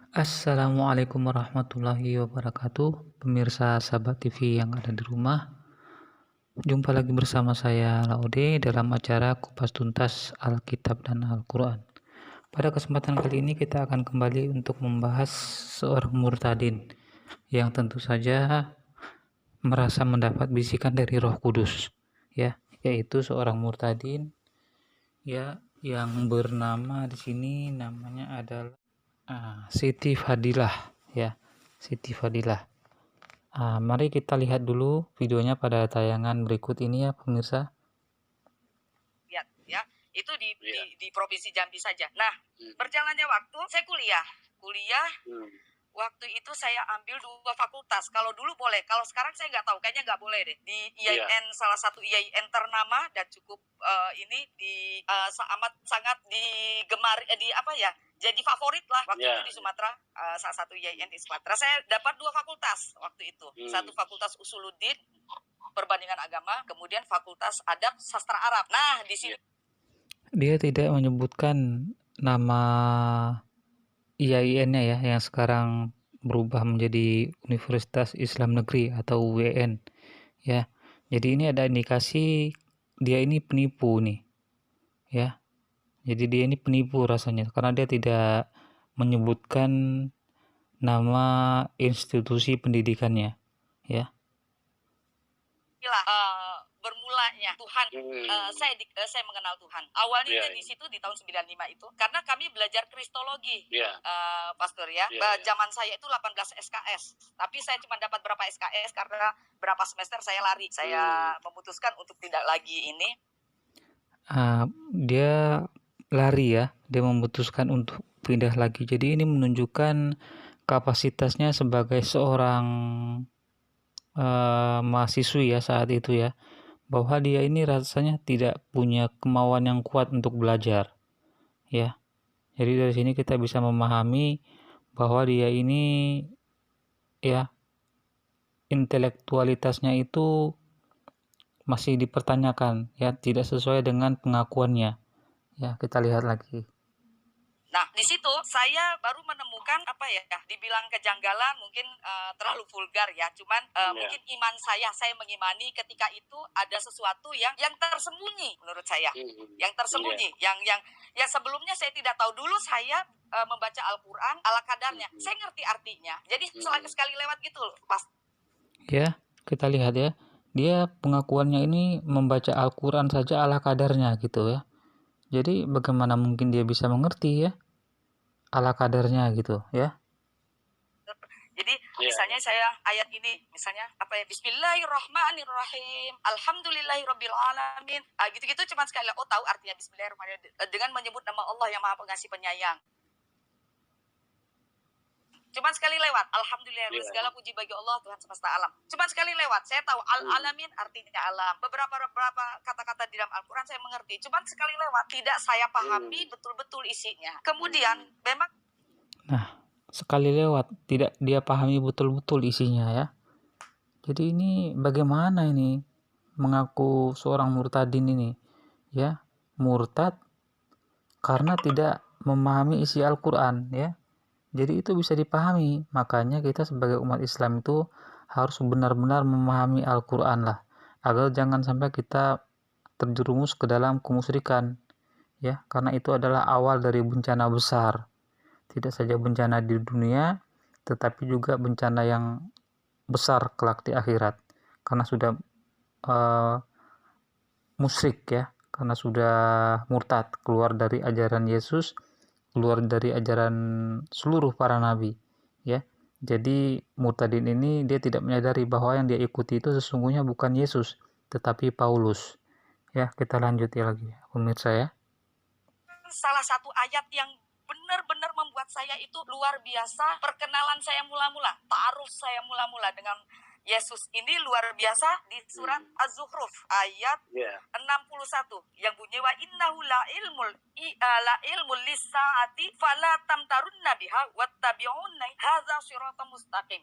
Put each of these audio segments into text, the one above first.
Assalamualaikum warahmatullahi wabarakatuh, pemirsa Sahabat TV yang ada di rumah. Jumpa lagi bersama saya Laude dalam acara Kupas Tuntas Alkitab dan Al-Quran. Pada kesempatan kali ini kita akan kembali untuk membahas seorang murtadin yang tentu saja merasa mendapat bisikan dari Roh Kudus, ya, yaitu seorang murtadin ya yang bernama di sini namanya adalah Siti Fadilah, ya, Siti Fadilah. Mari kita lihat dulu videonya pada tayangan berikut ini ya pemirsa. Ya, itu di Provinsi Jambi saja. Nah, berjalannya waktu saya kuliah. Waktu itu saya ambil 2 fakultas. Kalau dulu boleh, kalau sekarang saya nggak tahu. Kayaknya nggak boleh deh. Di IAIN, salah satu IAIN ternama dan cukup amat sangat digemari, jadi favorit lah waktu itu di Sumatera. Salah satu IAIN di Sumatera. Saya dapat 2 fakultas waktu itu. Satu fakultas Usuluddin, perbandingan agama, kemudian fakultas Adab Sastra Arab. Nah, di sini dia tidak menyebutkan nama IAIN-nya ya, yang sekarang berubah menjadi Universitas Islam Negeri atau UIN ya. Jadi ini ada indikasi dia ini penipu nih ya. Jadi dia ini penipu rasanya karena dia tidak menyebutkan nama institusi pendidikannya ya. Bermulanya Tuhan, saya mengenal Tuhan. Awalnya di situ di tahun 95 itu, karena kami belajar kristologi, Pastor ya. Zaman saya itu 18 SKS, tapi saya cuma dapat berapa SKS karena berapa semester saya lari. Saya memutuskan untuk tidak lagi ini. Dia lari ya, dia memutuskan untuk pindah lagi. Jadi ini menunjukkan kapasitasnya sebagai seorang mahasiswi ya saat itu ya, bahwa dia ini rasanya tidak punya kemauan yang kuat untuk belajar ya. Jadi dari sini kita bisa memahami bahwa dia ini ya intelektualitasnya itu masih dipertanyakan ya, tidak sesuai dengan pengakuannya ya. Kita lihat lagi. Nah, di situ saya baru menemukan dibilang kejanggalan, mungkin terlalu vulgar ya. Cuman mungkin iman saya mengimani ketika itu ada sesuatu yang tersembunyi menurut saya. Yang tersembunyi, yang sebelumnya saya tidak tahu. Dulu saya membaca Al-Qur'an ala kadarnya. Saya ngerti artinya. Jadi sekali lewat gitu loh, Pas. Ya, kita lihat ya. Dia pengakuannya ini membaca Al-Qur'an saja ala kadarnya gitu ya. Jadi bagaimana mungkin dia bisa mengerti ya ala kadarnya gitu ya. Jadi misalnya saya ayat ini, misalnya Bismillahirrahmanirrahim, Alhamdulillahirabbil alamin. Gitu-gitu cuma sekali. Tahu artinya Bismillahirrahmanirrahim dengan menyebut nama Allah yang Maha Pengasih Penyayang. Cuman sekali lewat. Alhamdulillah, segala puji bagi Allah Tuhan semesta alam. Cuman sekali lewat. Saya tahu al-alamin artinya alam. Beberapa kata-kata di dalam Al-Qur'an saya mengerti. Cuman sekali lewat. Tidak saya pahami betul-betul isinya. Kemudian memang sekali lewat tidak dia pahami betul-betul isinya ya. Jadi ini bagaimana ini mengaku seorang murtadin ini ya, murtad karena tidak memahami isi Al-Qur'an ya. Jadi itu bisa dipahami. Makanya kita sebagai umat Islam itu harus benar-benar memahami Al-Qur'an lah, agar jangan sampai kita terjerumus ke dalam kemusyrikan ya, karena itu adalah awal dari bencana besar. Tidak saja bencana di dunia, tetapi juga bencana yang besar kelak di akhirat, karena sudah musyrik ya, karena sudah murtad, keluar dari ajaran Yesus, keluar dari ajaran seluruh para nabi ya. Jadi murtadin ini dia tidak menyadari bahwa yang dia ikuti itu sesungguhnya bukan Yesus tetapi Paulus ya. Kita lanjut ya lagi pemirsa ya. Salah satu ayat yang benar-benar membuat saya itu luar biasa. Perkenalan saya mula-mula, ta'aruf saya mula-mula dengan Yesus ini luar biasa di surat Az-Zukhruf ayat 61 yang bunyi wa innahu la ilmul lis-saati fala tamtarunna biha wattabi'unna hadza siratal mustaqim.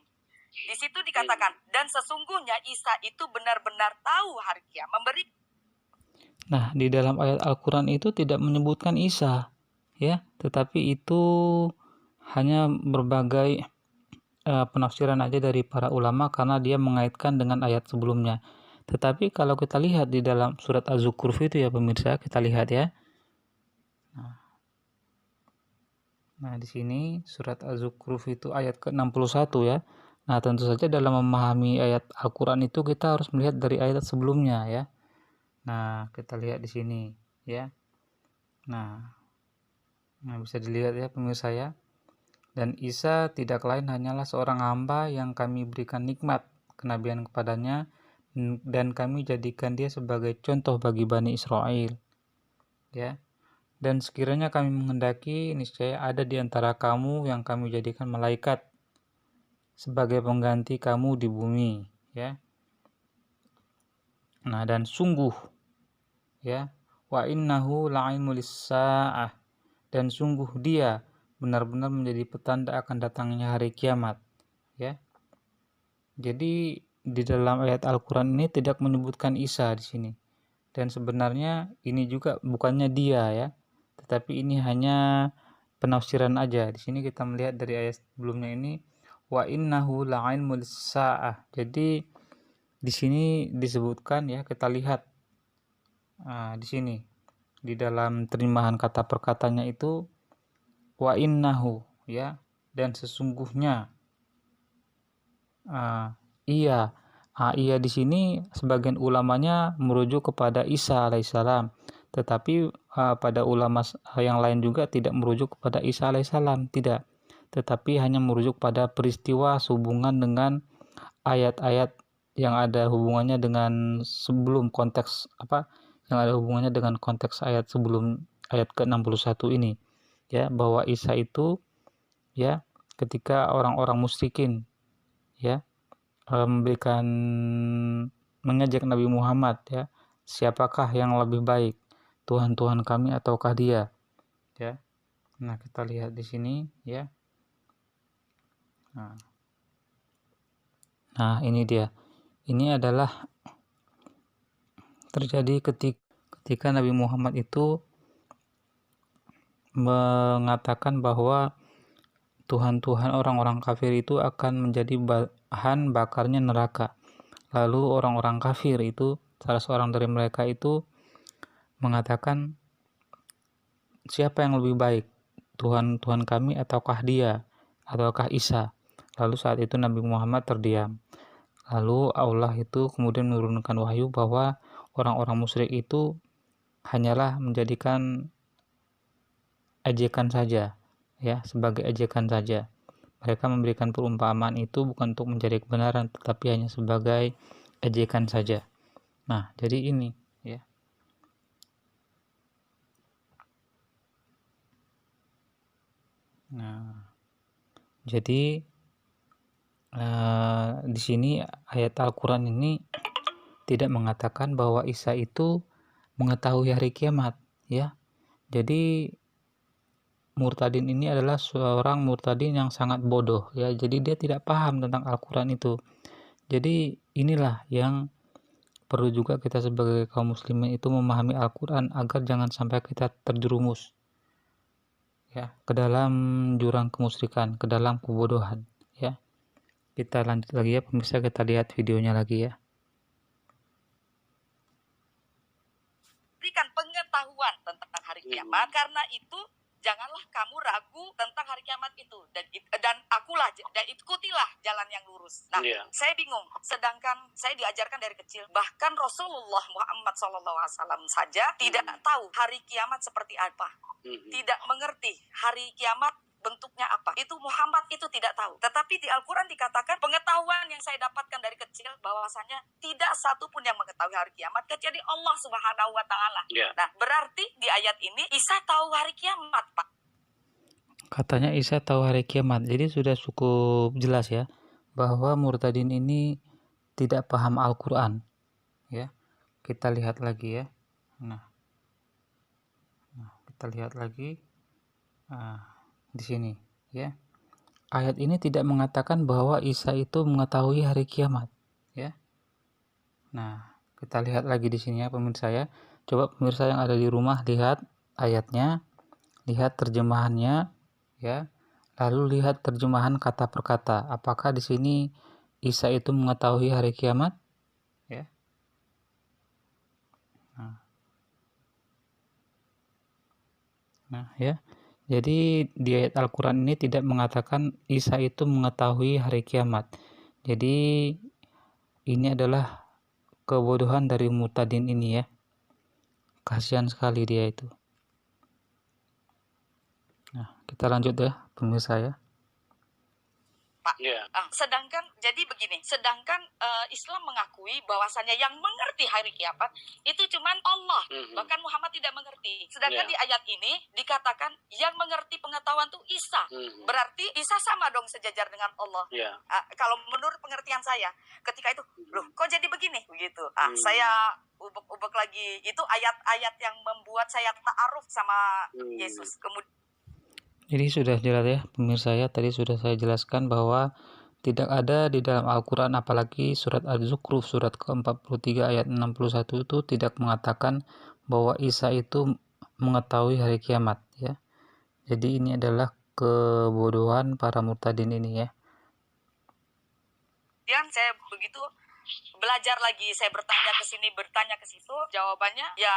Di situ dikatakan, dan sesungguhnya Isa itu benar-benar tahu hari kiamat. Nah, di dalam ayat Al-Qur'an itu tidak menyebutkan Isa ya, tetapi itu hanya berbagai penafsiran aja dari para ulama karena dia mengaitkan dengan ayat sebelumnya. Tetapi kalau kita lihat di dalam surat Az-Zukhruf itu ya pemirsa, kita lihat ya. Nah, di sini surat Az-Zukhruf itu ayat ke-61 ya. Nah, tentu saja dalam memahami ayat Al-Qur'an itu kita harus melihat dari ayat sebelumnya ya. Nah, kita lihat di sini ya. Nah, bisa dilihat ya pemirsa ya. Dan Isa tidak lain hanyalah seorang hamba yang kami berikan nikmat kenabian kepadanya dan kami jadikan dia sebagai contoh bagi Bani Israel. Ya. Dan sekiranya kami menghendaki, niscaya ada di antara kamu yang kami jadikan malaikat sebagai pengganti kamu di bumi, ya. Nah, dan sungguh, ya, wa innahu la'ilmul lis-sa'ah, dan sungguh dia benar-benar menjadi petanda akan datangnya hari kiamat, ya. Jadi di dalam ayat Al-Qur'an ini tidak menyebutkan Isa di sini. Dan sebenarnya ini juga bukannya dia ya, tetapi ini hanya penafsiran aja. Di sini kita melihat dari ayat sebelumnya ini wa innahu la'ilmul sa'ah. Jadi di sini disebutkan ya, kita lihat di sini di dalam terjemahan kata perkatanya itu wa innahu ya, dan sesungguhnya iya. Iya di sini sebagian ulamanya merujuk kepada Isa alaihissalam, tetapi pada ulama yang lain juga tidak merujuk kepada Isa alaihissalam, tidak, tetapi hanya merujuk pada peristiwa sehubungan dengan ayat-ayat yang ada hubungannya dengan sebelum konteks yang ada hubungannya dengan konteks ayat sebelum ayat ke-61 ini ya, bahwa Isa itu ya ketika orang-orang musyrikin ya mengajak Nabi Muhammad ya, siapakah yang lebih baik, Tuhan kami ataukah dia ya. Nah, kita lihat di sini ya. Nah, ini dia. Ini adalah terjadi ketika Nabi Muhammad itu mengatakan bahwa Tuhan orang-orang kafir itu akan menjadi bahan bakarnya neraka. Lalu orang-orang kafir itu, salah seorang dari mereka itu mengatakan, siapa yang lebih baik, Tuhan kami ataukah dia, ataukah Isa? Lalu saat itu Nabi Muhammad terdiam. Lalu Allah itu kemudian menurunkan wahyu bahwa orang-orang musyrik itu hanyalah menjadikan ejekan saja, ya, sebagai ejekan saja. Mereka memberikan perumpamaan itu bukan untuk mencari kebenaran, tetapi hanya sebagai ejekan saja. Nah, jadi ini ya. Nah, jadi di sini ayat Al-Quran ini tidak mengatakan bahwa Isa itu mengetahui hari kiamat, ya. Jadi murtadin ini adalah seorang murtadin yang sangat bodoh, ya. Jadi dia tidak paham tentang Al-Quran itu. Jadi inilah yang perlu juga kita sebagai kaum muslimin itu memahami Al-Quran agar jangan sampai kita terjerumus ya ke dalam jurang kemusyrikan, ke dalam kebodohan ya. Kita lanjut lagi ya pemirsa, kita lihat videonya lagi ya. Berikan pengetahuan tentang hari kiamat, karena itu janganlah kamu ragu tentang hari kiamat itu, dan akulah dan ikutilah jalan yang lurus. Nah, saya bingung, sedangkan saya diajarkan dari kecil, bahkan Rasulullah Muhammad SAW saja tidak tahu hari kiamat seperti apa, tidak mengerti hari kiamat bentuknya apa. Itu Muhammad itu tidak tahu. Tetapi di Al-Quran dikatakan pengetahuan yang saya dapatkan dari kecil bahwasanya tidak satu pun yang mengetahui hari kiamat kecuali Allah Subhanahu wa Ta'ala. Nah, berarti di ayat ini Isa tahu hari kiamat, Pak. Katanya Isa tahu hari kiamat. Jadi sudah cukup jelas ya bahwa murtadin ini tidak paham Al-Quran ya. Kita lihat lagi ya. Nah kita lihat lagi di sini ya. Ayat ini tidak mengatakan bahwa Isa itu mengetahui hari kiamat ya. Nah, kita lihat lagi di sini ya pemirsa ya. Coba pemirsa yang ada di rumah lihat ayatnya, lihat terjemahannya ya. Lalu lihat terjemahan kata per kata. Apakah di sini Isa itu mengetahui hari kiamat? Ya. Nah, ya. Jadi di ayat Al-Quran ini tidak mengatakan Isa itu mengetahui hari kiamat. Jadi ini adalah kebodohan dari murtadin ini ya. Kasihan sekali dia itu. Nah, kita lanjut ya pemirsa ya. Pak. Sedangkan jadi begini, sedangkan Islam mengakui bahwasannya yang mengerti hari kiamat itu cuman Allah, bahkan Muhammad tidak mengerti. Sedangkan di ayat ini dikatakan yang mengerti pengetahuan itu Isa. Berarti Isa sama dong sejajar dengan Allah. Kalau menurut pengertian saya, ketika itu, loh kok jadi begini begitu. Saya ubek-ubek lagi, itu ayat-ayat yang membuat saya ta'aruf sama Yesus. Kemudian jadi sudah jelas ya pemirsa ya, tadi sudah saya jelaskan bahwa tidak ada di dalam Al-Quran, apalagi surat Az-Zukhruf surat ke-43 ayat 61 itu tidak mengatakan bahwa Isa itu mengetahui hari kiamat ya. Jadi ini adalah kebodohan para murtadin ini ya. Kemudian saya begitu belajar lagi, saya bertanya ke sini, bertanya ke situ, jawabannya ya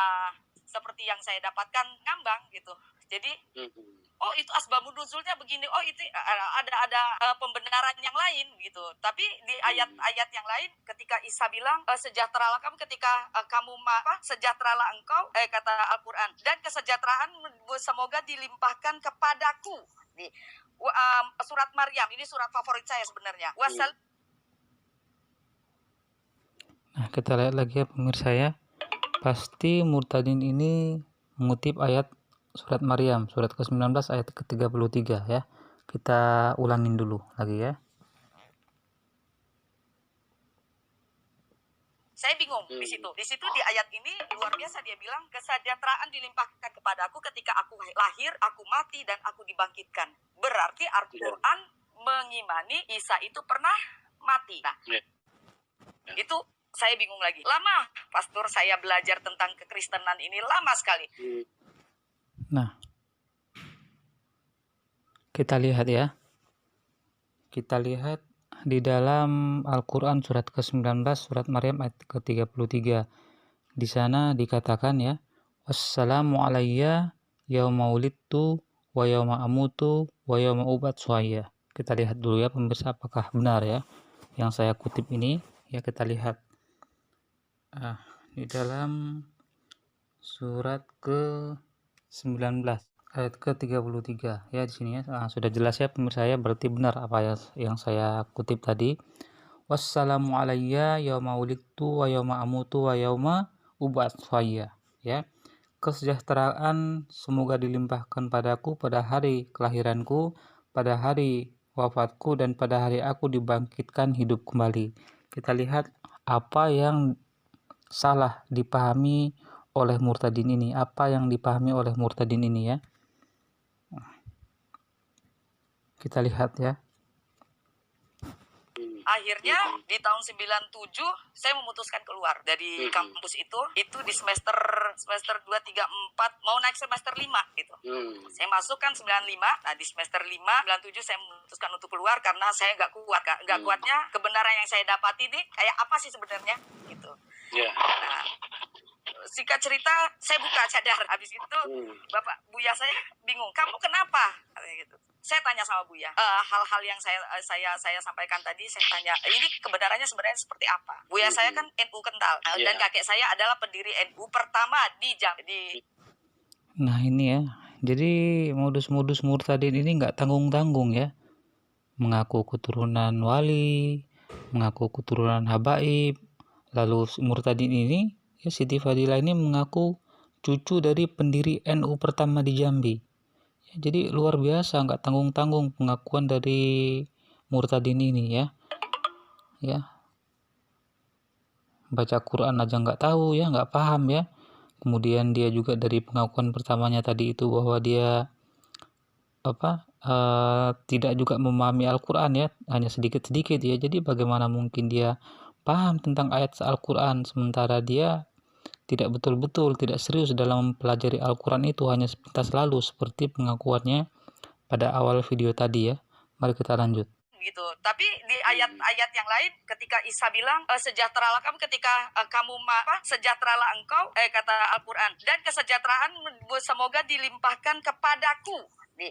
seperti yang saya dapatkan ngambang gitu. Jadi oh itu asbabun nuzulnya begini, oh itu ada pembenaran yang lain gitu. Tapi di ayat-ayat yang lain ketika Isa bilang sejahteralah kamu ketika kamu sejahteralah engkau, kata Al-Quran, dan kesejahteraan semoga dilimpahkan kepadaku. Di surat Maryam, ini surat favorit saya sebenarnya. Nah, kita lihat lagi ya pemirsa ya. Pasti murtadin ini mengutip ayat surat Maryam, surat ke-19 ayat ke-33 ya. Kita ulangin dulu lagi ya. Saya bingung di situ. Di situ di ayat ini luar biasa, dia bilang kesejahteraan dilimpahkan kepadaku ketika aku lahir, aku mati dan aku dibangkitkan. Berarti Al-Quran mengimani Isa itu pernah mati. Nah, itu saya bingung lagi. Lama, pastor, saya belajar tentang kekristenan ini lama sekali. Nah, kita lihat ya. Kita lihat di dalam Al-Quran surat ke-19 surat Maryam ayat ke-33. Di sana dikatakan ya, wassalamu alayya yauma wulidtu wa yauma amutu wa yauma ub'atsu hayya. Kita lihat dulu ya pemirsa apakah benar ya yang saya kutip ini. Ya kita lihat di dalam surat ke-19 ayat ke-33 ya, di sini ya. Sudah jelas ya pemirsa ya, berarti benar apa yang saya kutip tadi. Wassalamu alayya yauma wulidtu wa yauma amutu wa yauma ub'atsu hayya ya. Kesejahteraan semoga dilimpahkan padaku pada hari kelahiranku, pada hari wafatku, dan pada hari aku dibangkitkan hidup kembali. Kita lihat apa yang salah dipahami oleh murtadin ini, apa yang dipahami oleh murtadin ini ya. Kita lihat ya. Akhirnya di tahun 97 saya memutuskan keluar dari kampus itu di semester 2, 3, 4 mau naik semester 5 gitu. Saya masuk kan 95. Nah, di semester 5 97 saya memutuskan untuk keluar karena saya nggak kuatnya kebenaran yang saya dapati ini kayak apa sih sebenarnya gitu. Nah, singkat cerita saya buka cadar, habis itu Bapak Buya saya bingung, kamu kenapa gitu. Saya tanya sama Buya hal-hal yang saya sampaikan tadi, saya tanya ini kebenarannya sebenarnya seperti apa. Buya saya kan NU kental dan kakek saya adalah pendiri NU pertama di Jambi. Nah ini ya, jadi modus-modus murtadin ini nggak tanggung-tanggung ya, mengaku keturunan wali, mengaku keturunan habaib. Lalu murtadin ini ya, Siti Fadila ini mengaku cucu dari pendiri NU pertama di Jambi ya. Jadi luar biasa, nggak tanggung-tanggung pengakuan dari murtadin ini ya. Baca Quran aja nggak tahu ya, nggak paham ya. Kemudian dia juga dari pengakuan pertamanya tadi itu bahwa dia tidak juga memahami Al-Quran ya, hanya sedikit-sedikit ya. Jadi bagaimana mungkin dia paham tentang ayat Al-Quran sementara dia tidak betul-betul, tidak serius dalam mempelajari Al-Quran itu, hanya sepintas lalu seperti pengakuannya pada awal video tadi ya. Mari kita lanjut. Gitu. Tapi di ayat-ayat yang lain ketika Isa bilang sejahteralah kamu ketika kamu sejahteralah engkau kata Al-Qur'an, dan kesejahteraan semoga dilimpahkan kepadaku. Di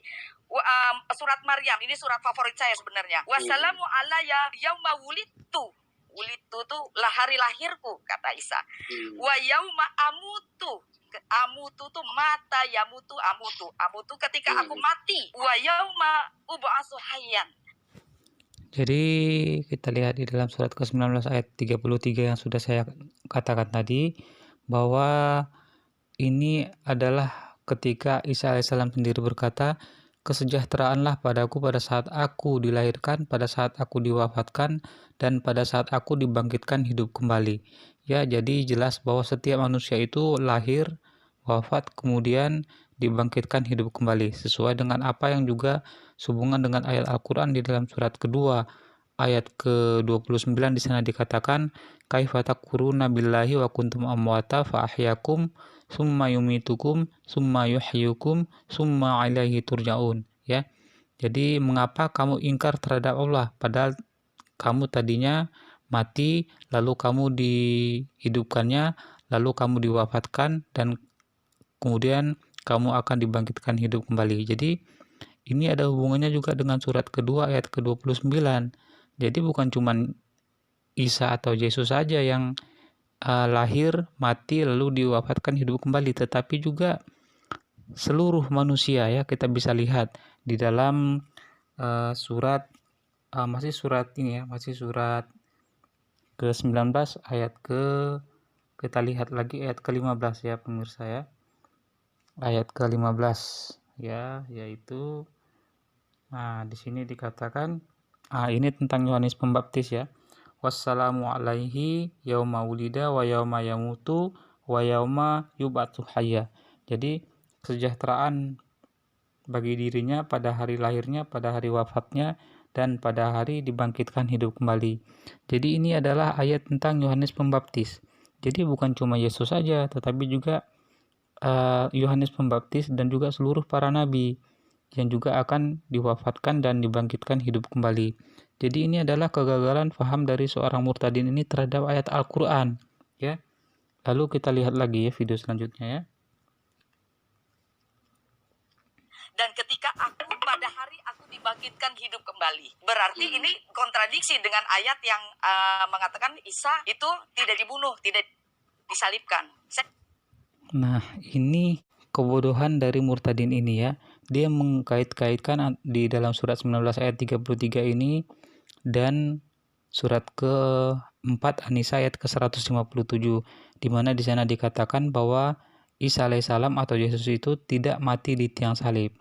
surat Maryam, ini surat favorit saya sebenarnya. Wassalamu alayya yauma wulidtu. Wulidtu tuh lah hari lahirku kata Isa. Wa yauma amutu. Amutu tuh mata, yamutu amutu. Amutu ketika aku mati. Wa yauma ub'atsu hayyan. Jadi kita lihat di dalam surat ke-19 ayat 33 yang sudah saya katakan tadi, bahwa ini adalah ketika Isa alaihissalam sendiri berkata, kesejahteraanlah padaku pada saat aku dilahirkan, pada saat aku diwafatkan, dan pada saat aku dibangkitkan hidup kembali. Ya, jadi jelas bahwa setiap manusia itu lahir, wafat, kemudian dibangkitkan hidup kembali, sesuai dengan apa yang juga sehubungan dengan ayat Al-Quran di dalam surat kedua ayat ke-29 di sana dikatakan kaifa takfuruna billahi wa kuntum amwata fa ahyakum summa yumitukum summa yuhyukum summa ilaihi turja'un, ya. Jadi mengapa kamu ingkar terhadap Allah padahal kamu tadinya mati, lalu kamu dihidupkannya, lalu kamu diwafatkan, dan kemudian kamu akan dibangkitkan hidup kembali. Jadi ini ada hubungannya juga dengan surat kedua ayat ke-29. Jadi bukan cuma Isa atau Yesus saja yang lahir, mati, lalu diwafatkan hidup kembali, tetapi juga seluruh manusia, ya. Kita bisa lihat di dalam surat masih surat ke-19 ayat kita lihat lagi ayat ke-15 ya pemirsa ya. Ayat ke-15 ya, yaitu di sini dikatakan ini tentang Yohanes Pembaptis ya. Wassalamu alaihi yauma wulida wa yauma yamutu wa yauma yub'atsu hayya. Jadi kesejahteraan bagi dirinya pada hari lahirnya, pada hari wafatnya, dan pada hari dibangkitkan hidup kembali. Jadi ini adalah ayat tentang Yohanes Pembaptis. Jadi bukan cuma Yesus saja, tetapi juga Yohanes Pembaptis dan juga seluruh para nabi yang juga akan diwafatkan dan dibangkitkan hidup kembali. Jadi ini adalah kegagalan faham dari seorang murtadin ini terhadap ayat Al-Quran, ya. Lalu kita lihat lagi ya video selanjutnya ya. Dan ketika aku pada hari aku dibangkitkan hidup kembali. Berarti ini kontradiksi dengan ayat yang mengatakan Isa itu tidak dibunuh, tidak disalibkan. Nah, ini kebodohan dari murtadin ini ya. Dia mengkait-kaitkan di dalam surat 19 ayat 33 ini dan surat ke-4 An-Nisa ayat ke-157, di mana di sana dikatakan bahwa Isa alaihissalam atau Yesus itu tidak mati di tiang salib.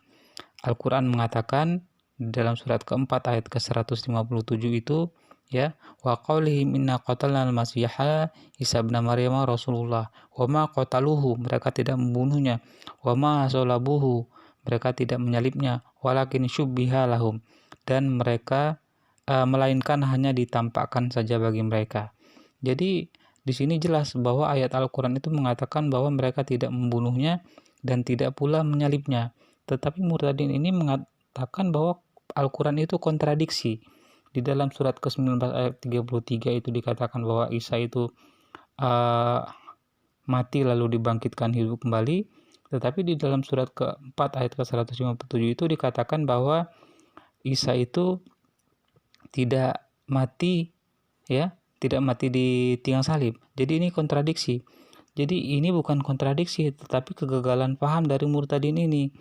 Al-Quran mengatakan di dalam surat ke-4 ayat ke-157 itu ya, wa qaulihim inna qatalna al-masiha Isa ibn Maryam Rasulullah wa ma qataluhu, mereka tidak membunuhnya, wa ma salabuhu, mereka tidak menyalibnya, walakin syubbiha lahum, dan mereka melainkan hanya ditampakkan saja bagi mereka. Jadi di sini jelas bahwa ayat Al-Quran itu mengatakan bahwa mereka tidak membunuhnya dan tidak pula menyalibnya. Tetapi murtadin ini mengatakan bahwa Al-Quran itu kontradiksi. Di dalam surat ke-19 ayat 33 itu dikatakan bahwa Isa itu mati lalu dibangkitkan hidup kembali. Tetapi di dalam surat ke-4 ayat ke-157 itu dikatakan bahwa Isa itu tidak mati ya, tidak mati di tiang salib. Jadi ini kontradiksi. Jadi ini bukan kontradiksi, tetapi kegagalan paham dari murtadin ini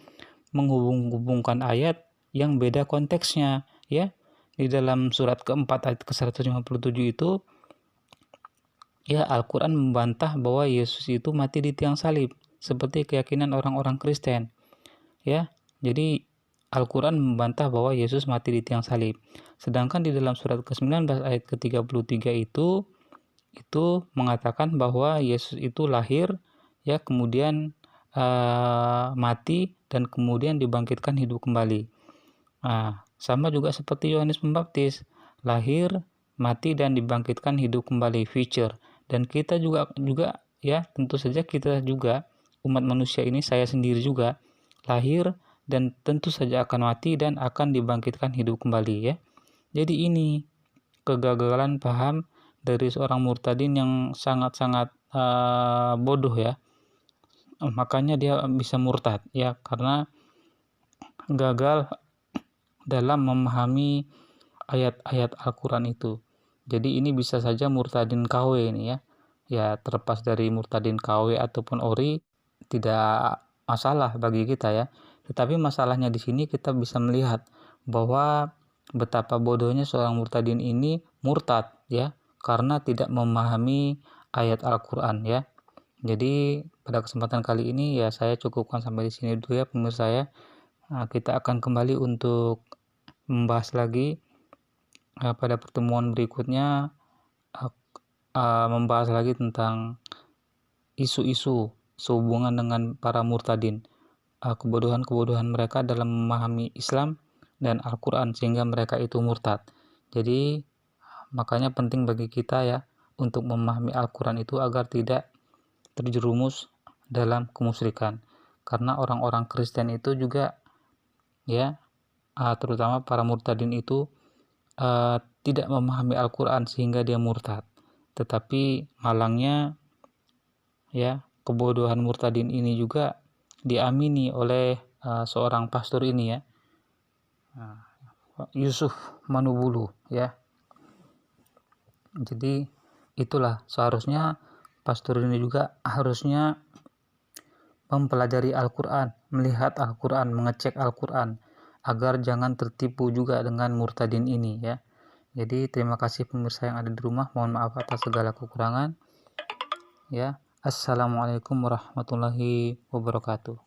menghubung-hubungkan ayat yang beda konteksnya ya. Di dalam surat ke-4 ayat ke-157 itu ya, Al-Quran membantah bahwa Yesus itu mati di tiang salib seperti keyakinan orang-orang Kristen ya. Jadi Al-Quran membantah bahwa Yesus mati di tiang salib. Sedangkan di dalam surat ke-19 ayat ke-33 itu mengatakan bahwa Yesus itu lahir ya, kemudian mati dan kemudian dibangkitkan hidup kembali. Sama juga seperti Yohanes Pembaptis, lahir, mati dan dibangkitkan hidup kembali, future. Dan kita juga ya, tentu saja kita juga umat manusia ini, saya sendiri juga lahir, dan tentu saja akan mati dan akan dibangkitkan hidup kembali ya. Jadi ini kegagalan paham dari seorang murtadin yang sangat-sangat bodoh ya. Makanya dia bisa murtad ya, karena gagal dalam memahami ayat-ayat Al-Quran itu. Jadi ini bisa saja murtadin KW ini ya. Ya terlepas dari murtadin KW ataupun ORI tidak masalah bagi kita ya. Tetapi masalahnya di sini kita bisa melihat bahwa betapa bodohnya seorang murtadin ini murtad ya, karena tidak memahami ayat Al-Quran ya. Jadi pada kesempatan kali ini ya saya cukupkan sampai di sini dulu ya pemirsa ya. Kita akan kembali untuk membahas lagi pada pertemuan berikutnya, membahas lagi tentang isu-isu sehubungan dengan para murtadin, kebodohan-kebodohan mereka dalam memahami Islam dan Al-Quran sehingga mereka itu murtad. Jadi makanya penting bagi kita ya untuk memahami Al-Quran itu agar tidak terjerumus dalam kemusyrikan, karena orang-orang Kristen itu juga ya, terutama para murtadin itu tidak memahami Al-Quran sehingga dia murtad. Tetapi malangnya ya, kebodohan murtadin ini juga diamini oleh seorang pastor ini ya, Yusuf Manubulu ya. Jadi itulah seharusnya pastor ini juga harusnya mempelajari Al-Quran, melihat Al-Quran, mengecek Al-Quran, agar jangan tertipu juga dengan murtadin ini ya. Jadi terima kasih pemirsa yang ada di rumah, mohon maaf atas segala kekurangan ya. Assalamualaikum warahmatullahi wabarakatuh.